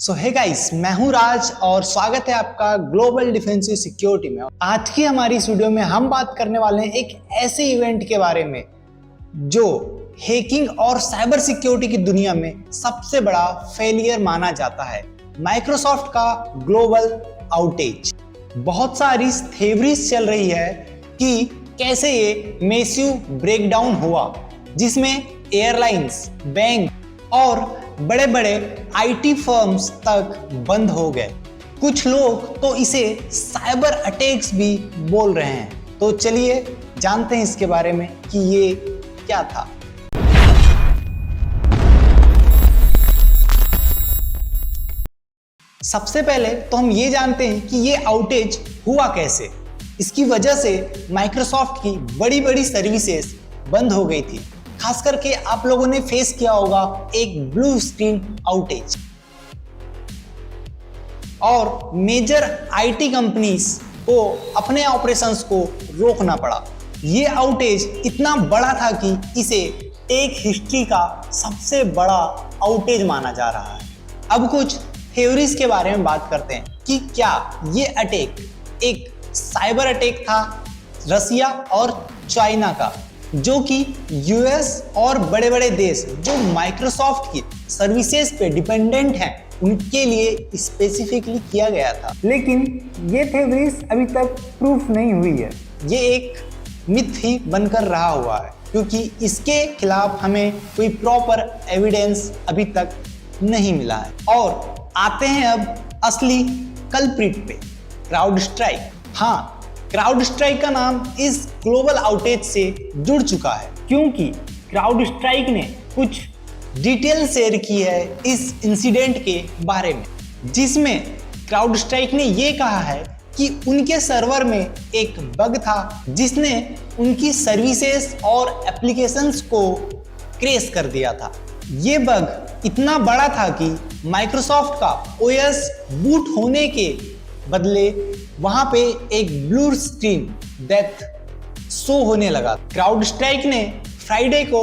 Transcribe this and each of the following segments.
सो hey guys, मैं हूं राज और स्वागत है आपका ग्लोबल डिफेंसिव सिक्योरिटी में। आज की हमारी इस वीडियो में हम बात करने वाले हैं एक ऐसे इवेंट के बारे में जो हैकिंग और साइबर सिक्योरिटी की दुनिया में सबसे बड़ा फेलियर माना जाता है, माइक्रोसॉफ्ट का ग्लोबल आउटेज। बहुत सारी थ्योरीज चल रही है कि कैसे ये मैसिव ब्रेकडाउन हुआ, जिसमें एयरलाइंस, बैंक और बड़े बड़े आईटी फर्म्स तक बंद हो गए। कुछ लोग तो इसे साइबर अटैक्स भी बोल रहे हैं। तो चलिए जानते हैं इसके बारे में कि ये क्या था। सबसे पहले तो हम ये जानते हैं कि ये आउटेज हुआ कैसे। इसकी वजह से माइक्रोसॉफ्ट की बड़ी बड़ी सर्विसेज बंद हो गई थी। खास करके आप लोगों ने फेस किया होगा एक ब्लू स्क्रीन आउटेज, और मेजर आईटी कंपनीज को अपने ऑपरेशंस को रोकना पड़ा। ये आउटेज इतना बड़ा था कि इसे टेक हिस्ट्री का सबसे बड़ा आउटेज माना जा रहा है। अब कुछ थ्योरीज के बारे में बात करते हैं कि क्या ये अटैक एक साइबर अटैक था रसिया और चाइना का, जो कि यूएस और बड़े बड़े देश जो माइक्रोसॉफ्ट की सर्विसेज पे डिपेंडेंट हैं उनके लिए स्पेसिफिकली किया गया था। लेकिन ये थ्योरीज अभी तक प्रूफ नहीं हुई है। ये एक मिथ ही बनकर रहा हुआ है, क्योंकि इसके खिलाफ हमें कोई प्रॉपर एविडेंस अभी तक नहीं मिला है। और आते हैं अब असली कल्प्रिट पे, क्राउड स्ट्राइक। हाँ, क्राउड स्ट्राइक का नाम इस ग्लोबल आउटेज से जुड़ चुका है, क्योंकि क्राउड स्ट्राइक ने कुछ डिटेल शेयर की है इस इंसिडेंट के बारे में, जिसमें क्राउड स्ट्राइक ने ये कहा है कि उनके सर्वर में एक बग था जिसने उनकी सर्विसेज और एप्लीकेशंस को क्रैश कर दिया था। ये बग इतना बड़ा था कि माइक्रोसॉफ्ट का ओएस बूट होने के बदले वहां पे एक ब्लू स्क्रीन डेथ शो होने लगा। क्राउड स्ट्राइक ने फ्राइडे को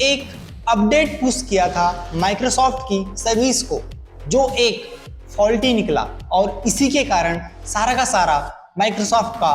एक अपडेट पुश किया था माइक्रोसॉफ्ट की सर्विस को, जो एक फॉल्टी निकला, और इसी के कारण सारा का सारा माइक्रोसॉफ्ट का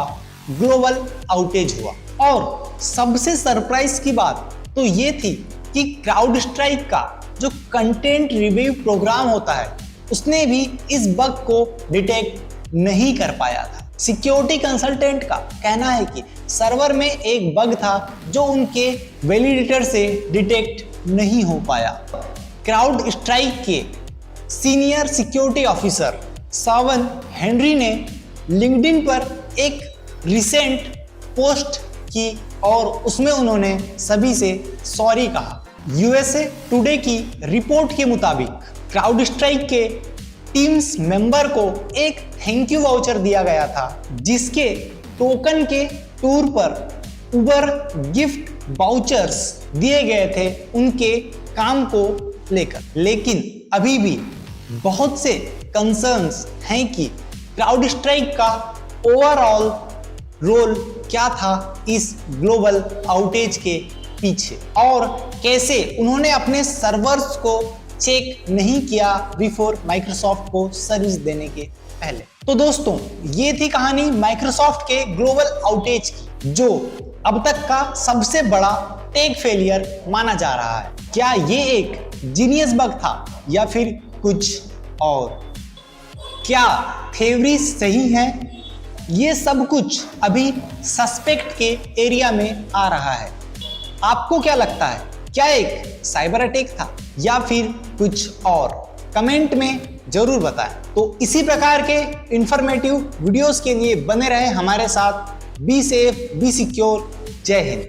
ग्लोबल आउटेज हुआ। और सबसे सरप्राइज की बात तो ये थी कि क्राउड स्ट्राइक का जो कंटेंट रिव्यू प्रोग्राम होता है उसने भी इस बग को डिटेक्ट नहीं कर पाया था। सिक्योरिटी कंसल्टेंट का कहना है कि सर्वर में एक बग था जो उनके वैलिडेटर से डिटेक्ट नहीं हो पाया। क्राउड स्ट्राइक के सीनियर सिक्योरिटी ऑफिसर सावन हेनरी ने लिंक्डइन पर एक रिसेंट पोस्ट की और उसमें उन्होंने सभी से सॉरी कहा। यूएसए टुडे की रिपोर्ट के मुताबिक क्राउड स्ट्राइक के टीम्स मेंबर को एक थैंक यू वाउचर दिया गया था, जिसके टोकन के टूर पर उबर गिफ्ट वाउचर्स दिए गए थे उनके काम को लेकर। लेकिन अभी भी बहुत से कंसर्न्स हैं कि क्राउड स्ट्राइक का ओवरऑल रोल क्या था इस ग्लोबल आउटेज के पीछे, और कैसे उन्होंने अपने सर्वर्स को चेक नहीं किया बिफोर माइक्रोसॉफ्ट को सर्विस देने के पहले। तो दोस्तों, ये थी कहानी माइक्रोसॉफ्ट के ग्लोबल आउटेज की, जो अब तक का सबसे बड़ा टेक फेलियर माना जा रहा है। क्या ये एक जीनियस बग था या फिर कुछ और? क्या थ्योरी सही है? ये सब कुछ अभी सस्पेक्ट के एरिया में आ रहा है। आपको क्या लगता है, क्या एक साइबर अटैक था या फिर कुछ और? कमेंट में जरूर बताएं। तो इसी प्रकार के इंफॉर्मेटिव वीडियोस के लिए बने रहे हमारे साथ। Be safe, be secure. जय हिंद।